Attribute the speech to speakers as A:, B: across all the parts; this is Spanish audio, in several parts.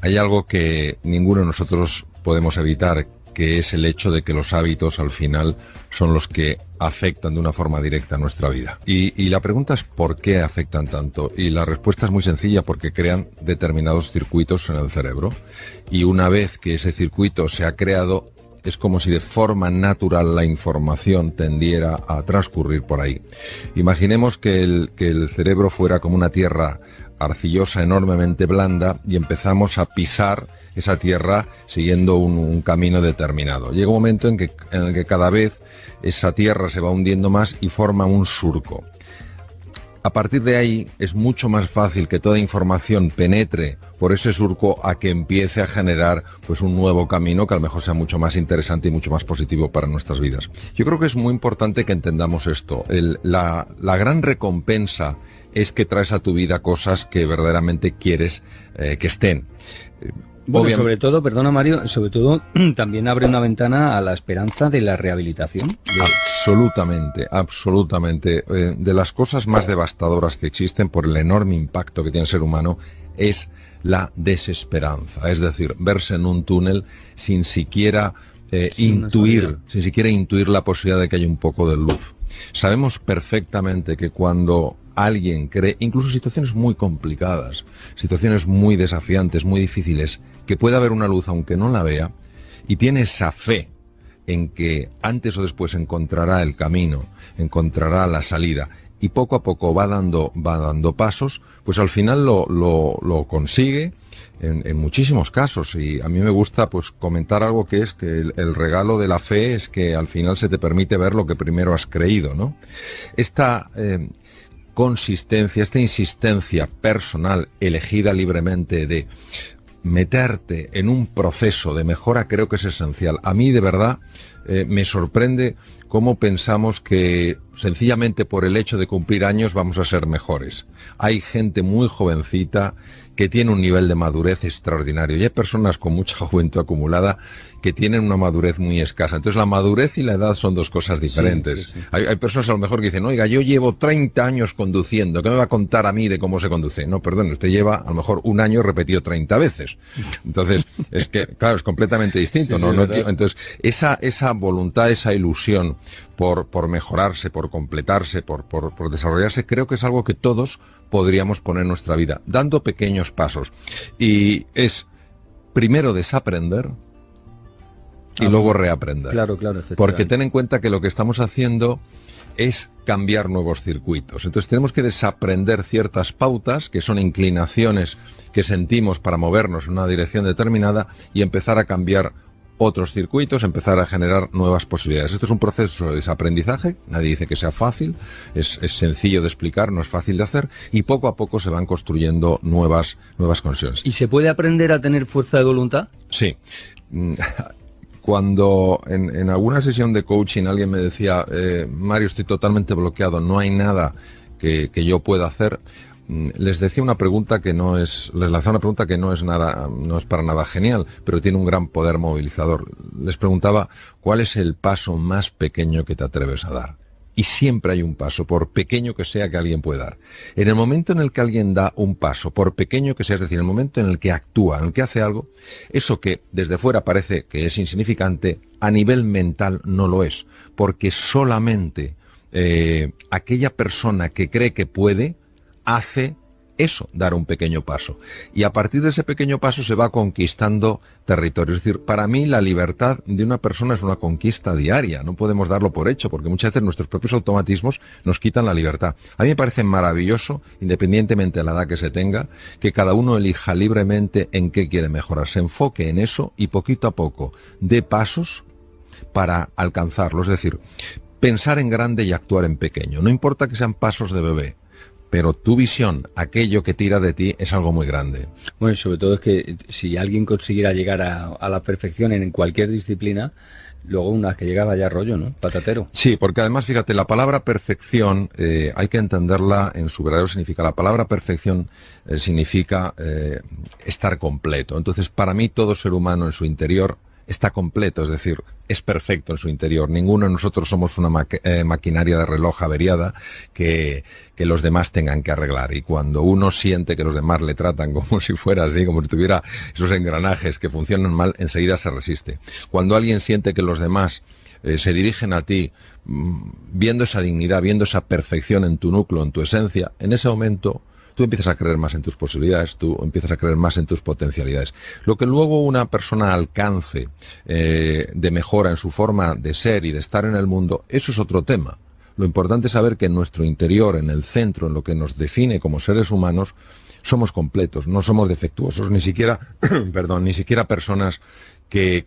A: hay algo que ninguno de nosotros podemos evitar, que es el hecho de que los hábitos al final son los que afectan de una forma directa a nuestra vida. Y la pregunta es ¿por qué afectan tanto? Y la respuesta es muy sencilla, porque crean determinados circuitos en el cerebro, y una vez que ese circuito se ha creado, es como si de forma natural la información tendiera a transcurrir por ahí. Imaginemos que el cerebro fuera como una tierra arcillosa enormemente blanda y empezamos a pisar esa tierra siguiendo un camino determinado. Llega un momento en el que cada vez esa tierra se va hundiendo más y forma un surco. A partir de ahí es mucho más fácil que toda información penetre por ese surco a que empiece a generar pues un nuevo camino que a lo mejor sea mucho más interesante y mucho más positivo para nuestras vidas. Yo creo que es muy importante que entendamos esto. La gran recompensa es que traes a tu vida cosas que verdaderamente quieres que estén.
B: Bueno, sobre todo, perdona Mario, sobre todo también abre una ventana a la esperanza de la rehabilitación.
A: Absolutamente, absolutamente. De las cosas más devastadoras que existen por el enorme impacto que tiene el ser humano es la desesperanza. Es decir, verse en un túnel sin siquiera intuir la posibilidad de que haya un poco de luz. Sabemos perfectamente que cuando alguien cree, incluso situaciones muy complicadas, situaciones muy desafiantes, muy difíciles, que pueda haber una luz aunque no la vea, y tiene esa fe en que antes o después encontrará el camino, encontrará la salida, y poco a poco va dando pasos, pues al final lo consigue en muchísimos casos. Y a mí me gusta pues comentar algo, que es que el regalo de la fe es que al final se te permite ver lo que primero has creído, ¿no? Esta consistencia, esta insistencia personal elegida libremente de meterte en un proceso de mejora creo que es esencial. A mí de verdad me sorprende cómo pensamos que sencillamente por el hecho de cumplir años vamos a ser mejores. Hay gente muy jovencita que tiene un nivel de madurez extraordinario y hay personas con mucha juventud acumulada que tienen una madurez muy escasa. Entonces la madurez y la edad son dos cosas diferentes. Sí, sí, sí. Hay personas a lo mejor que dicen, oiga, yo llevo 30 años conduciendo, ¿qué me va a contar a mí de cómo se conduce? No, perdón, usted lleva a lo mejor un año repetido 30 veces. Entonces, es que, claro, es completamente distinto, sí, ¿no? Sí, entonces, esa voluntad, esa ilusión por mejorarse, por completarse, por desarrollarse, creo que es algo que todos podríamos poner en nuestra vida, dando pequeños pasos. Y es primero desaprender y luego reaprender.
B: Claro,
A: porque ten en cuenta que lo que estamos haciendo es cambiar nuevos circuitos. Entonces tenemos que desaprender ciertas pautas, que son inclinaciones que sentimos para movernos en una dirección determinada, y empezar a cambiar otros circuitos, empezar a generar nuevas posibilidades. Esto es un proceso de desaprendizaje, nadie dice que sea fácil, es sencillo de explicar, no es fácil de hacer, y poco a poco se van construyendo nuevas conexiones.
B: ¿Y se puede aprender a tener fuerza de voluntad?
A: Sí. Cuando en alguna sesión de coaching alguien me decía, Mario, estoy totalmente bloqueado, no hay nada que yo pueda hacer, les decía una pregunta que les lanzaba una pregunta que no es para nada genial, pero tiene un gran poder movilizador. Les preguntaba, ¿cuál es el paso más pequeño que te atreves a dar? Y siempre hay un paso, por pequeño que sea, que alguien puede dar. En el momento en el que alguien da un paso, por pequeño que sea, es decir, en el momento en el que actúa, en el que hace algo, eso que desde fuera parece que es insignificante, a nivel mental no lo es, porque solamente aquella persona que cree que puede, hace eso, dar un pequeño paso. Y a partir de ese pequeño paso se va conquistando territorio. Es decir, para mí la libertad de una persona es una conquista diaria. No podemos darlo por hecho, porque muchas veces nuestros propios automatismos nos quitan la libertad. A mí me parece maravilloso, independientemente de la edad que se tenga, que cada uno elija libremente en qué quiere mejorar. Se enfoque en eso y poquito a poco dé pasos para alcanzarlo. Es decir, pensar en grande y actuar en pequeño. No importa que sean pasos de bebé, pero tu visión, aquello que tira de ti, es algo muy grande.
B: Bueno, y sobre todo es que si alguien consiguiera llegar a la perfección en cualquier disciplina, luego una vez que llegaba ya rollo, ¿no? Patatero.
A: Sí, porque además, fíjate, la palabra perfección hay que entenderla en su verdadero significado. La palabra perfección significa estar completo. Entonces, para mí, todo ser humano en su interior está completo, es decir, es perfecto en su interior. Ninguno de nosotros somos una maquinaria de reloj averiada que los demás tengan que arreglar. Y cuando uno siente que los demás le tratan como si fuera así, como si tuviera esos engranajes que funcionan mal, enseguida se resiste. Cuando alguien siente que los demás se dirigen a ti viendo esa dignidad, viendo esa perfección en tu núcleo, en tu esencia, en ese momento tú empiezas a creer más en tus posibilidades, tú empiezas a creer más en tus potencialidades. Lo que luego una persona alcance de mejora en su forma de ser y de estar en el mundo, eso es otro tema. Lo importante es saber que en nuestro interior, en el centro, en lo que nos define como seres humanos, somos completos, no somos defectuosos, ni siquiera, perdón, ni siquiera personas que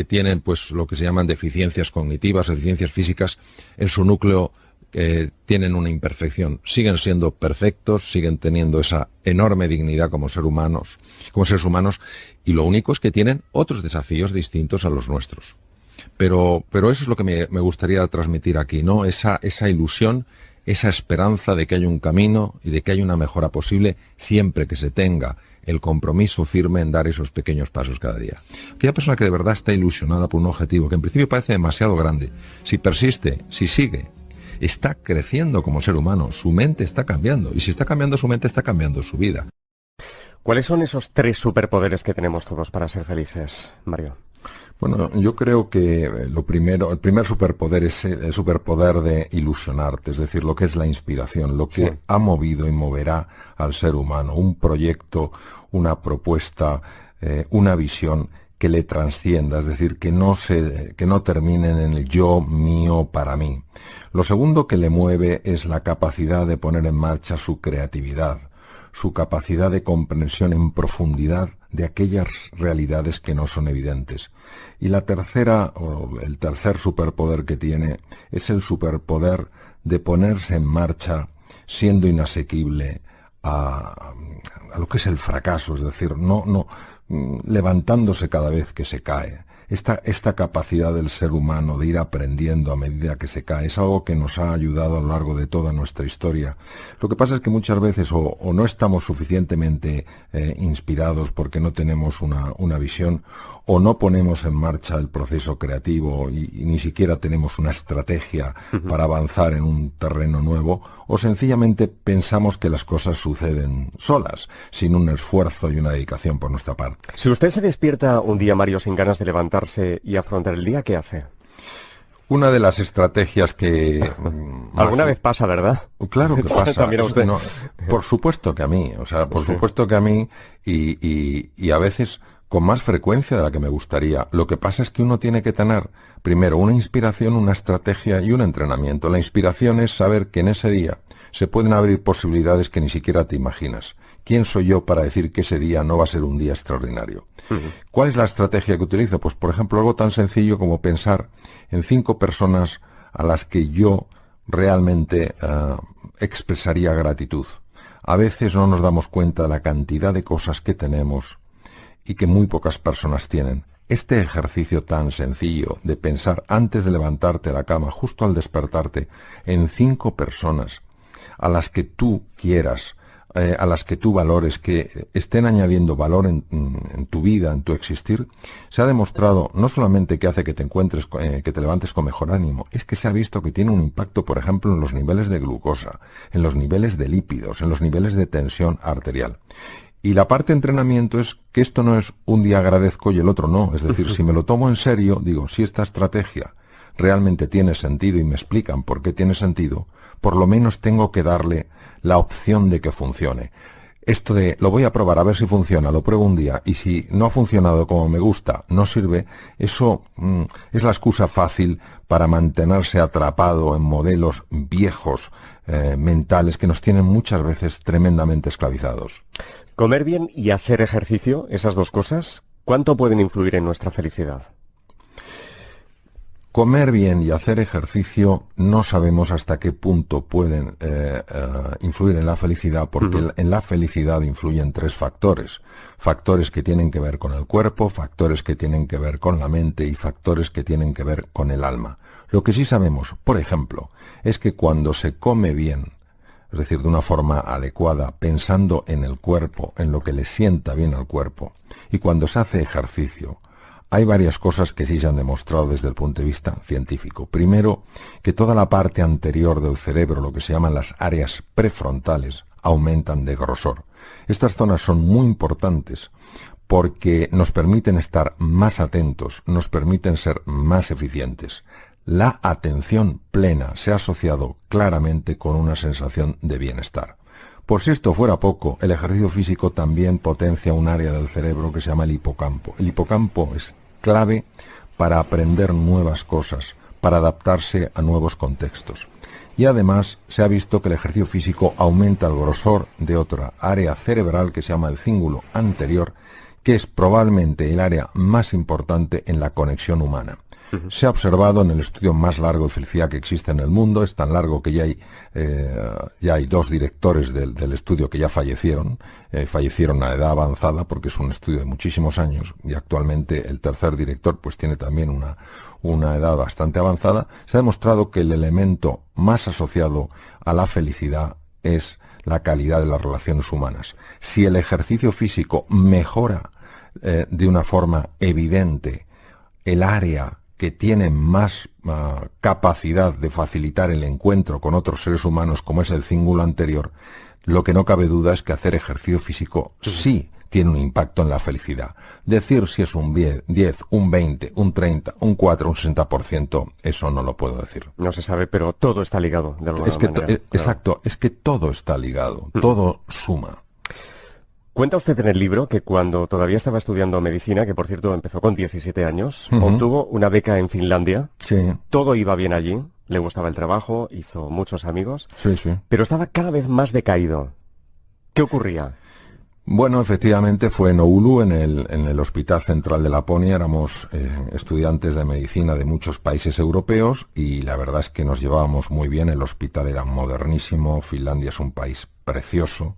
A: tienen pues lo que se llaman deficiencias cognitivas, deficiencias físicas, en su núcleo tienen una imperfección. Siguen siendo perfectos, siguen teniendo esa enorme dignidad como seres humanos, y lo único es que tienen otros desafíos distintos a los nuestros. Pero eso es lo que me gustaría transmitir aquí, ¿no? Esa ilusión, esa esperanza de que hay un camino y de que hay una mejora posible siempre que se tenga el compromiso firme en dar esos pequeños pasos cada día. Aquella persona que de verdad está ilusionada por un objetivo que en principio parece demasiado grande, si persiste, si sigue, está creciendo como ser humano, su mente está cambiando, y si está cambiando su mente, está cambiando su vida.
C: ¿Cuáles son esos 3 superpoderes que tenemos todos para ser felices, Mario?
A: Bueno, yo creo que el primer superpoder es el superpoder de ilusionarte, es decir, lo que es la inspiración, lo que ha movido y moverá al ser humano, un proyecto, una propuesta, una visión que le trascienda, es decir, que no terminen en el yo, mío, para mí. Lo segundo que le mueve es la capacidad de poner en marcha su creatividad, su capacidad de comprensión en profundidad de aquellas realidades que no son evidentes. Y el tercer superpoder que tiene es el superpoder de ponerse en marcha siendo inasequible a lo que es el fracaso, es decir, levantándose cada vez que se cae. Esta capacidad del ser humano de ir aprendiendo a medida que se cae es algo que nos ha ayudado a lo largo de toda nuestra historia. Lo que pasa es que muchas veces o no estamos suficientemente inspirados porque no tenemos una visión, o no ponemos en marcha el proceso creativo y ni siquiera tenemos una estrategia para avanzar en un terreno nuevo, o sencillamente pensamos que las cosas suceden solas, sin un esfuerzo y una dedicación por nuestra parte.
C: Si usted se despierta un día, Mario, sin ganas de levantarse y afrontar el día, ¿qué hace?
A: Una de las estrategias que...
C: ¿Alguna vez pasa, verdad?
A: Claro que pasa.
C: También a usted.
A: No, por supuesto que a mí, supuesto que a mí, y a veces con más frecuencia de la que me gustaría. Lo que pasa es que uno tiene que tener, primero, una inspiración, una estrategia y un entrenamiento. La inspiración es saber que en ese día se pueden abrir posibilidades que ni siquiera te imaginas. ¿Quién soy yo para decir que ese día no va a ser un día extraordinario? ¿Cuál es la estrategia que utilizo? Pues, por ejemplo, algo tan sencillo como pensar en 5 personas a las que yo realmente expresaría gratitud. A veces no nos damos cuenta de la cantidad de cosas que tenemos y que muy pocas personas tienen. Este ejercicio tan sencillo de pensar antes de levantarte de la cama, justo al despertarte, en 5 personas a las que tú quieras, a las que tú valores, que estén añadiendo valor en tu vida, en tu existir, se ha demostrado no solamente que hace que te encuentres, que te levantes con mejor ánimo, es que se ha visto que tiene un impacto, por ejemplo, en los niveles de glucosa, en los niveles de lípidos, en los niveles de tensión arterial. Y la parte de entrenamiento es que esto no es un día agradezco y el otro no. Es decir, si me lo tomo en serio, digo, si esta estrategia realmente tiene sentido y me explican por qué tiene sentido, por lo menos tengo que darle la opción de que funcione. Esto de, lo voy a probar a ver si funciona, lo pruebo un día, y si no ha funcionado como me gusta, no sirve, eso es la excusa fácil para mantenerse atrapado en modelos viejos, mentales, que nos tienen muchas veces tremendamente esclavizados.
C: Comer bien y hacer ejercicio, esas dos cosas, ¿cuánto pueden influir en nuestra felicidad?
A: Comer bien y hacer ejercicio no sabemos hasta qué punto pueden influir en la felicidad, porque en la felicidad influyen 3 factores. Factores que tienen que ver con el cuerpo, factores que tienen que ver con la mente y factores que tienen que ver con el alma. Lo que sí sabemos, por ejemplo, es que cuando se come bien, es decir, de una forma adecuada, pensando en el cuerpo, en lo que le sienta bien al cuerpo, y cuando se hace ejercicio, Hay varias cosas que sí se han demostrado desde el punto de vista científico. Primero, que toda la parte anterior del cerebro, lo que se llaman las áreas prefrontales, aumentan de grosor. Estas zonas son muy importantes porque nos permiten estar más atentos, nos permiten ser más eficientes. La atención plena se ha asociado claramente con una sensación de bienestar. Por si esto fuera poco, el ejercicio físico también potencia un área del cerebro que se llama el hipocampo. El hipocampo es clave para aprender nuevas cosas, para adaptarse a nuevos contextos. Y además se ha visto que el ejercicio físico aumenta el grosor de otra área cerebral que se llama el cíngulo anterior, que es probablemente el área más importante en la conexión humana. Se ha observado en el estudio más largo de felicidad que existe en el mundo, es tan largo que ya hay 2 directores del estudio que ya fallecieron a edad avanzada porque es un estudio de muchísimos años y actualmente el tercer director pues tiene también una edad bastante avanzada. Se ha demostrado que el elemento más asociado a la felicidad es la calidad de las relaciones humanas. Si el ejercicio físico mejora de una forma evidente el área que tiene más capacidad de facilitar el encuentro con otros seres humanos, como es el cíngulo anterior, lo que no cabe duda es que hacer ejercicio físico sí tiene un impacto en la felicidad. Decir si es un 10, un 20, un 30, un 4, un 60%, eso no lo puedo decir.
C: No se sabe, pero todo está ligado de alguna manera.
A: Exacto, es que todo está ligado, todo suma.
C: Cuenta usted en el libro que cuando todavía estaba estudiando medicina, que por cierto empezó con 17 años, obtuvo una beca en Finlandia.
A: Sí.
C: Todo iba bien allí, le gustaba el trabajo, hizo muchos amigos.
A: Sí, sí.
C: Pero estaba cada vez más decaído. ¿Qué ocurría?
A: Bueno, efectivamente fue en Oulu, en el Hospital Central de Laponia. Éramos estudiantes de medicina de muchos países europeos y la verdad es que nos llevábamos muy bien. El hospital era modernísimo, Finlandia es un país precioso,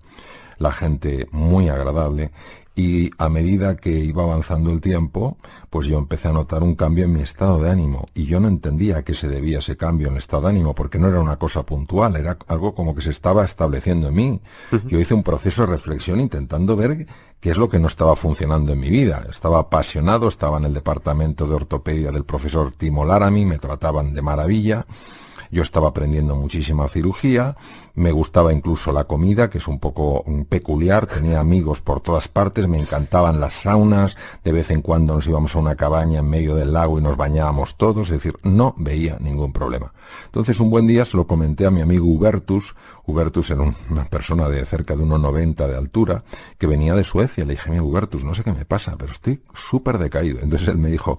A: la gente muy agradable y a medida que iba avanzando el tiempo, pues yo empecé a notar un cambio en mi estado de ánimo y yo no entendía a qué se debía ese cambio en el estado de ánimo porque no era una cosa puntual, era algo como que se estaba estableciendo en mí. Yo hice un proceso de reflexión intentando ver qué es lo que no estaba funcionando en mi vida. Estaba apasionado, estaba en el departamento de ortopedia del profesor Timo Laramie, me trataban de maravilla. Yo estaba aprendiendo muchísima cirugía, me gustaba incluso la comida, que es un poco peculiar, tenía amigos por todas partes, me encantaban las saunas, de vez en cuando nos íbamos a una cabaña en medio del lago y nos bañábamos todos, es decir, no veía ningún problema. Entonces un buen día se lo comenté a mi amigo Hubertus era una persona de cerca de 1,90 de altura, que venía de Suecia, le dije, mira Hubertus, no sé qué me pasa, pero estoy súper decaído. Entonces él me dijo,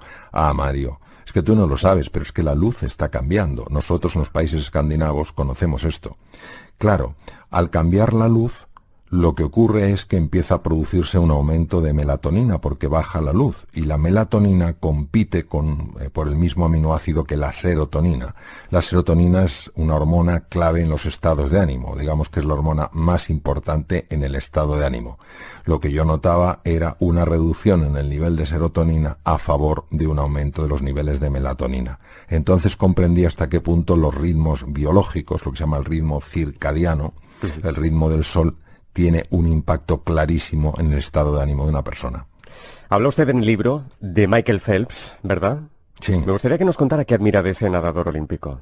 A: Mario, es que tú no lo sabes, pero es que la luz está cambiando. Nosotros en los países escandinavos conocemos esto. Claro, al cambiar la luz, lo que ocurre es que empieza a producirse un aumento de melatonina porque baja la luz y la melatonina compite por el mismo aminoácido que la serotonina. La serotonina es una hormona clave en los estados de ánimo, digamos que es la hormona más importante en el estado de ánimo. Lo que yo notaba era una reducción en el nivel de serotonina a favor de un aumento de los niveles de melatonina. Entonces comprendí hasta qué punto los ritmos biológicos, lo que se llama el ritmo circadiano, el ritmo del sol, tiene un impacto clarísimo en el estado de ánimo de una persona.
C: Habla usted en el libro de Michael Phelps, ¿verdad?
A: Sí.
C: Me gustaría que nos contara qué admira de ese nadador olímpico.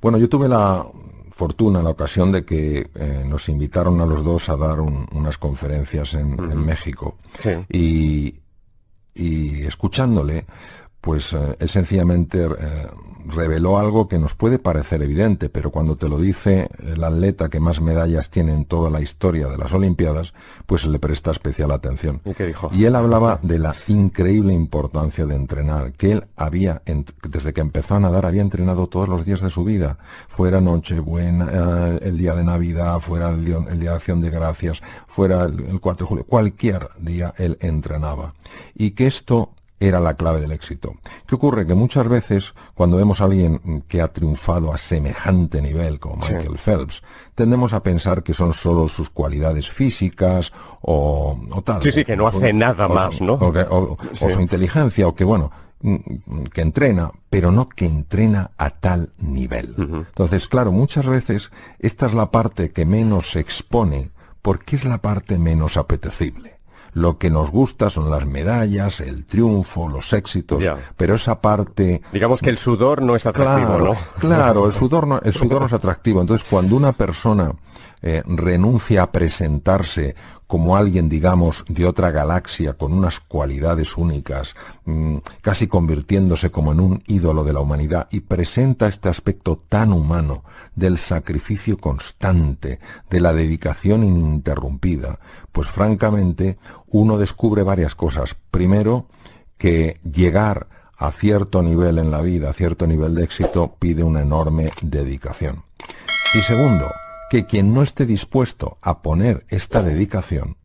A: Bueno, yo tuve la fortuna, la ocasión de que nos invitaron a los dos a dar unas conferencias en México.
C: Sí.
A: Y escuchándole, pues él sencillamente reveló algo que nos puede parecer evidente, pero cuando te lo dice el atleta que más medallas tiene en toda la historia de las Olimpiadas, pues se le presta especial atención.
C: ¿Y qué dijo?
A: Y él hablaba de la increíble importancia de entrenar, que él desde que empezó a nadar, había entrenado todos los días de su vida, fuera Nochebuena, el día de Navidad, fuera el día de Acción de Gracias, fuera el 4 de julio, cualquier día él entrenaba. Y que esto era la clave del éxito. ¿Qué ocurre? Que muchas veces, cuando vemos a alguien que ha triunfado a semejante nivel como Michael Phelps, tendemos a pensar que son solo sus cualidades físicas o tal.
C: Sí, que no hace nada más, ¿no?
A: O su inteligencia, o que, bueno, que entrena, pero no que entrena a tal nivel. Entonces, claro, muchas veces esta es la parte que menos se expone porque es la parte menos apetecible. Lo que nos gusta son las medallas, el triunfo, los éxitos, pero esa parte...
C: Digamos que el sudor no es atractivo,
A: claro,
C: ¿no?
A: Claro, el sudor no es atractivo. Entonces, cuando una persona renuncia a presentarse como alguien, digamos, de otra galaxia, con unas cualidades únicas, casi convirtiéndose como en un ídolo de la humanidad, y presenta este aspecto tan humano del sacrificio constante, de la dedicación ininterrumpida, pues francamente uno descubre varias cosas. Primero, que llegar a cierto nivel en la vida, a cierto nivel de éxito, pide una enorme dedicación. Y segundo, que quien no esté dispuesto a poner esta dedicación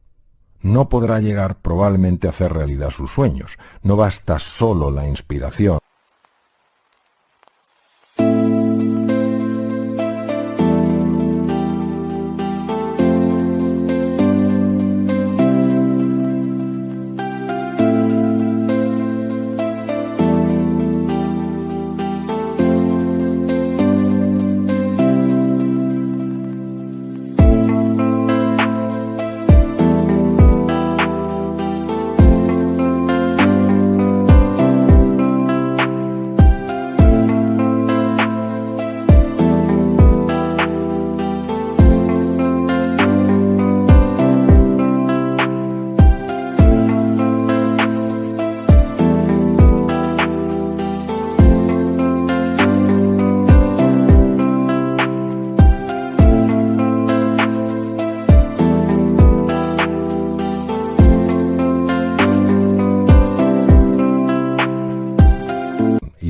A: no podrá llegar probablemente a hacer realidad sus sueños. No basta solo la inspiración.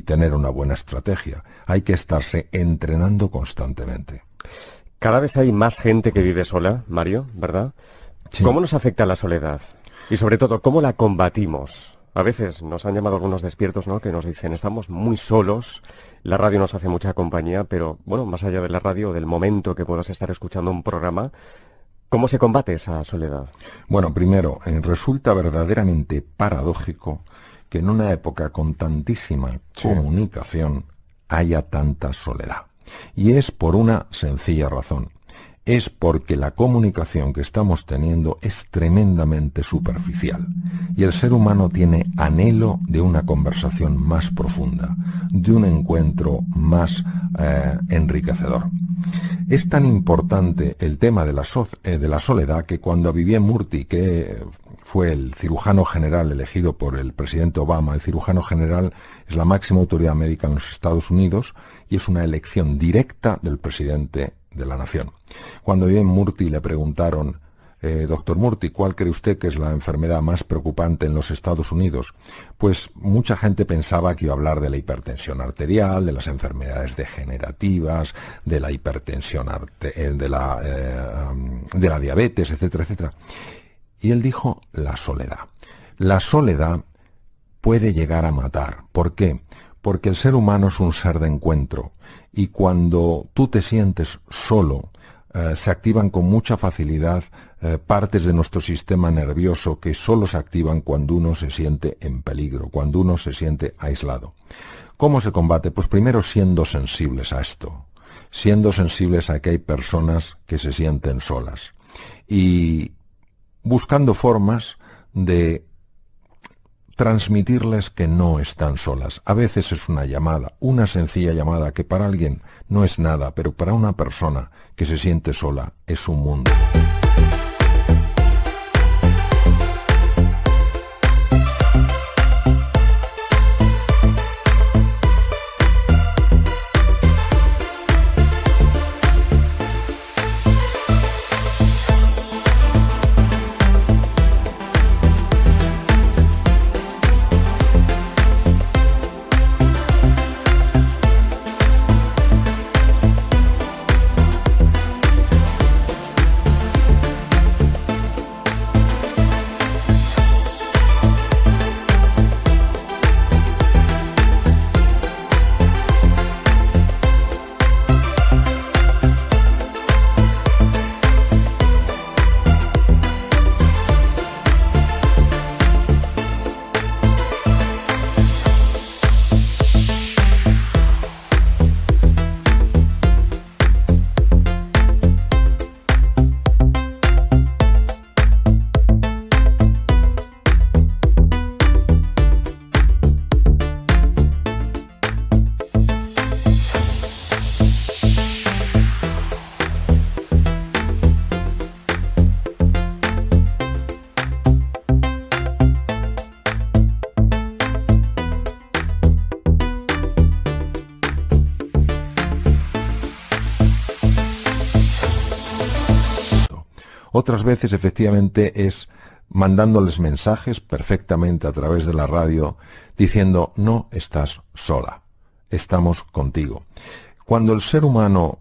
A: Tener una buena estrategia. Hay que estarse entrenando constantemente.
C: Cada vez hay más gente que vive sola, Mario, ¿verdad? Sí. ¿Cómo nos afecta la soledad? Y sobre todo, ¿cómo la combatimos? A veces nos han llamado algunos despiertos, ¿no?, que nos dicen, estamos muy solos, la radio nos hace mucha compañía, pero, bueno, más allá de la radio, del momento que puedas estar escuchando un programa, ¿cómo se combate esa soledad?
A: Bueno, primero, resulta verdaderamente paradójico que en una época con tantísima comunicación haya tanta soledad. Y es por una sencilla razón. Es porque la comunicación que estamos teniendo es tremendamente superficial. Y el ser humano tiene anhelo de una conversación más profunda, de un encuentro más enriquecedor. Es tan importante el tema de la soledad que cuando Vivien Murthy, que fue el cirujano general elegido por el presidente Obama, el cirujano general es la máxima autoridad médica en los Estados Unidos y es una elección directa del presidente de la nación. Cuando Vivien Murthy le preguntaron, doctor Murthy, ¿cuál cree usted que es la enfermedad más preocupante en los Estados Unidos? Pues mucha gente pensaba que iba a hablar de la hipertensión arterial, de las enfermedades degenerativas, de la hipertensión, de la diabetes, etcétera, etcétera. Y él dijo la soledad. La soledad puede llegar a matar. ¿Por qué? Porque el ser humano es un ser de encuentro y cuando tú te sientes solo, se activan con mucha facilidad partes de nuestro sistema nervioso que solo se activan cuando uno se siente en peligro, cuando uno se siente aislado. ¿Cómo se combate? Pues primero siendo sensibles a esto, siendo sensibles a que hay personas que se sienten solas y buscando formas de transmitirles que no están solas. A veces es una llamada, una sencilla llamada que para alguien no es nada, pero para una persona que se siente sola es un mundo. Otras veces, efectivamente, es mandándoles mensajes perfectamente a través de la radio, diciendo, no estás sola, estamos contigo. Cuando el ser humano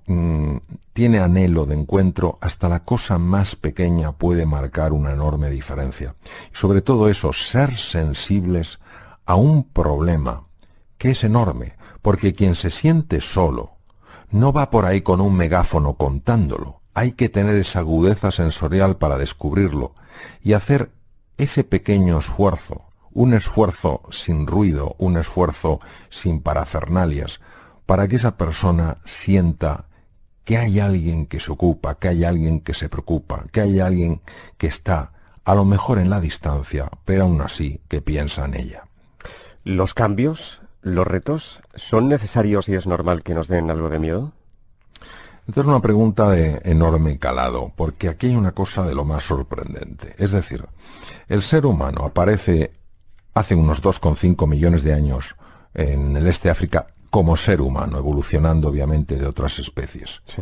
A: tiene anhelo de encuentro, hasta la cosa más pequeña puede marcar una enorme diferencia. Y sobre todo eso, ser sensibles a un problema que es enorme, porque quien se siente solo no va por ahí con un megáfono contándolo. Hay que tener esa agudeza sensorial para descubrirlo y hacer ese pequeño esfuerzo, un esfuerzo sin ruido, un esfuerzo sin parafernalias, para que esa persona sienta que hay alguien que se ocupa, que hay alguien que se preocupa, que hay alguien que está, a lo mejor en la distancia, pero aún así que piensa en ella.
C: ¿Los cambios, los retos, son necesarios y es normal que nos den algo de miedo?
A: Esta es una pregunta de enorme calado, porque aquí hay una cosa de lo más sorprendente. Es decir, el ser humano aparece hace unos 2,5 millones de años en el este de África como ser humano, evolucionando obviamente de otras especies.
C: Sí.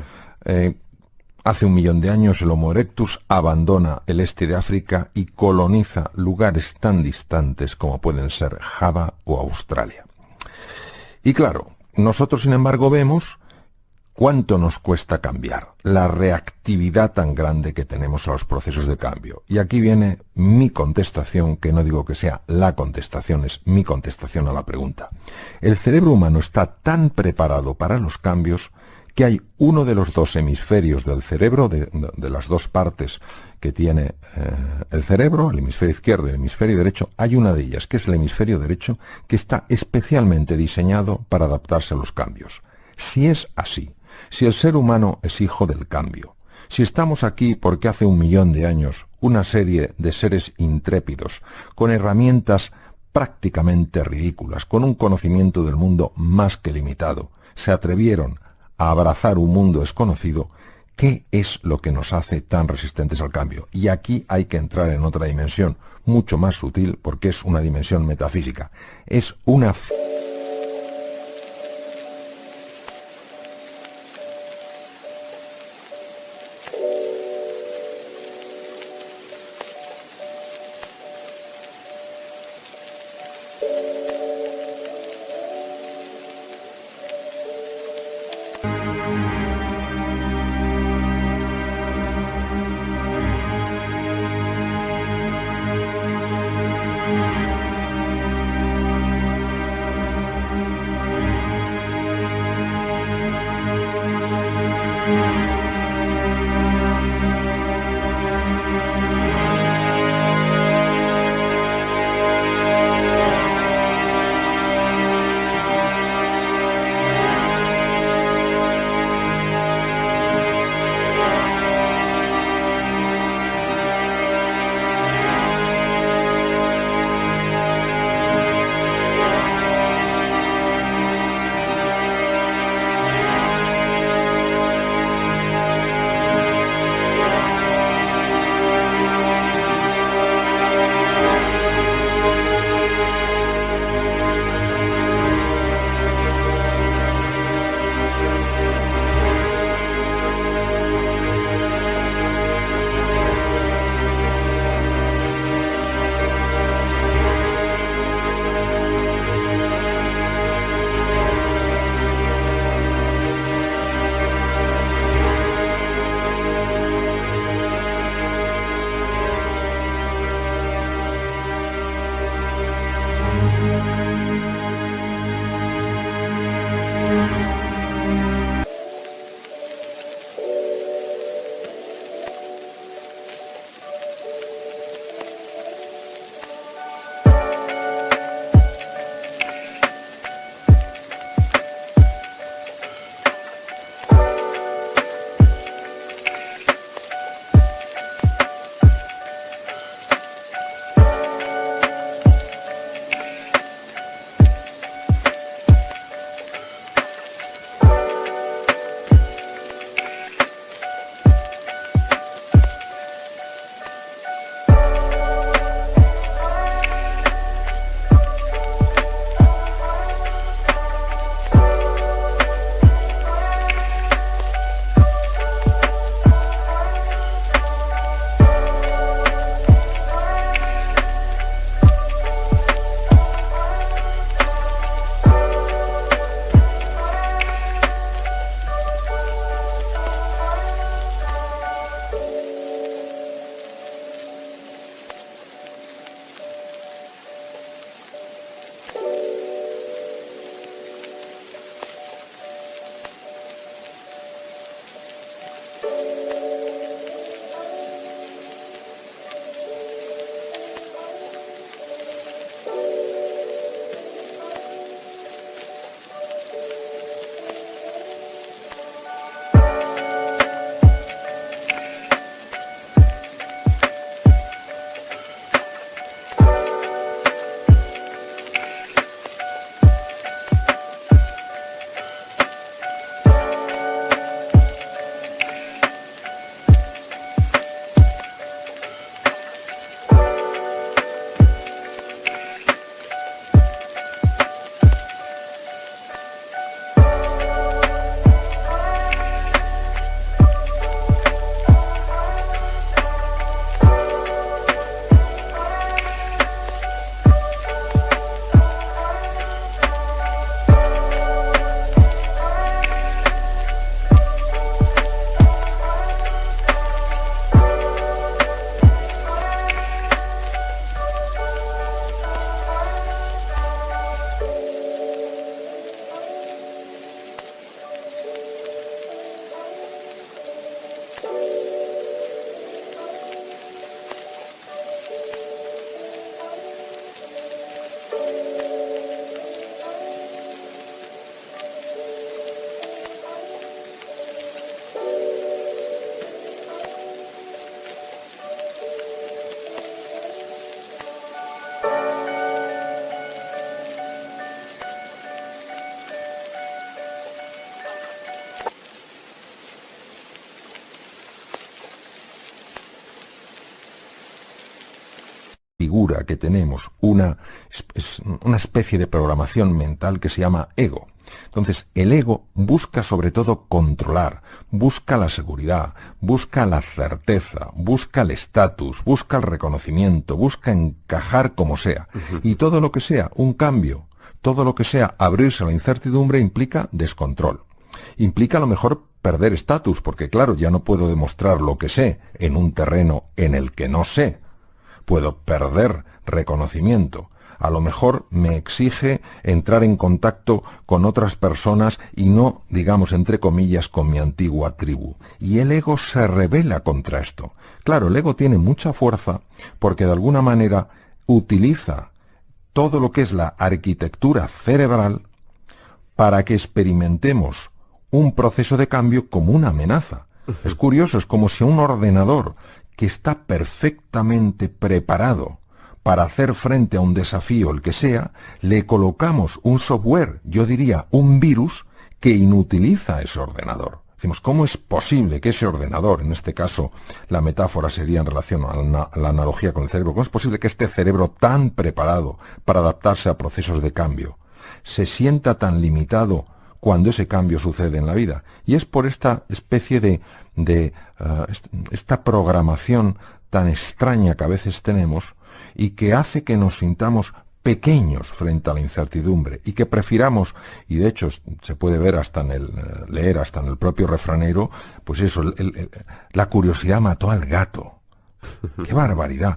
A: Hace 1 millón de años el Homo erectus abandona el este de África y coloniza lugares tan distantes como pueden ser Java o Australia. Y claro, nosotros sin embargo vemos cuánto nos cuesta cambiar, la reactividad tan grande que tenemos a los procesos de cambio. Y aquí viene mi contestación, que no digo que sea la contestación, es mi contestación a la pregunta. El cerebro humano está tan preparado para los cambios que hay uno de los 2 hemisferios del cerebro, de las 2 partes que tiene el cerebro, el hemisferio izquierdo y el hemisferio derecho, hay una de ellas, que es el hemisferio derecho, que está especialmente diseñado para adaptarse a los cambios. Si es así, si el ser humano es hijo del cambio, si estamos aquí porque hace 1 millón de años una serie de seres intrépidos, con herramientas prácticamente ridículas, con un conocimiento del mundo más que limitado, se atrevieron a abrazar un mundo desconocido, ¿qué es lo que nos hace tan resistentes al cambio? Y aquí hay que entrar en otra dimensión, mucho más sutil, porque es una dimensión metafísica. Es una... figura que tenemos una especie de programación mental que se llama ego. Entonces, el ego busca sobre todo controlar, busca la seguridad, busca la certeza, busca el estatus, busca el reconocimiento, busca encajar como sea. Y todo lo que sea un cambio, todo lo que sea abrirse a la incertidumbre implica descontrol. Implica a lo mejor perder estatus, porque claro, ya no puedo demostrar lo que sé en un terreno en el que no sé. Puedo perder reconocimiento. A lo mejor me exige entrar en contacto con otras personas y no, digamos, entre comillas, con mi antigua tribu. Y el ego se rebela contra esto. Claro, el ego tiene mucha fuerza porque de alguna manera utiliza todo lo que es la arquitectura cerebral para que experimentemos un proceso de cambio como una amenaza. Es curioso, es como si a un ordenador que está perfectamente preparado para hacer frente a un desafío, el que sea, le colocamos un software, yo diría un virus, que inutiliza ese ordenador. Decimos, ¿cómo es posible que ese ordenador, en este caso la metáfora sería en relación a la analogía con el cerebro, cómo es posible que este cerebro tan preparado para adaptarse a procesos de cambio se sienta tan limitado cuando ese cambio sucede en la vida? Y es por esta especie de esta programación tan extraña que a veces tenemos y que hace que nos sintamos pequeños frente a la incertidumbre y que prefiramos, y de hecho se puede ver hasta leer hasta en el propio refranero, pues eso, la curiosidad mató al gato. ¡Qué barbaridad!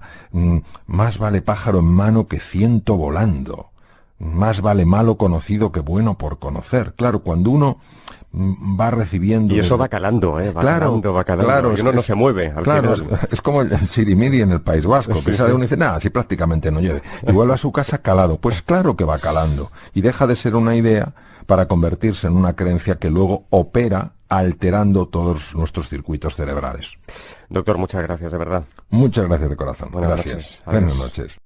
A: Más vale pájaro en mano que ciento volando. Más vale malo conocido que bueno por conocer. Claro, cuando uno va recibiendo...
C: Y eso va calando, va calando.
A: Claro,
C: y uno no se mueve.
A: Claro, es como el chirimiri en el País Vasco, que sale uno y dice, nada, si prácticamente no llueve. Y vuelve a su casa calado. Pues claro que va calando. Y deja de ser una idea para convertirse en una creencia que luego opera alterando todos nuestros circuitos cerebrales.
C: Doctor, muchas gracias, de verdad.
A: Muchas gracias de corazón.
C: Buenas
A: Gracias.
C: noches.
A: Buenas noches.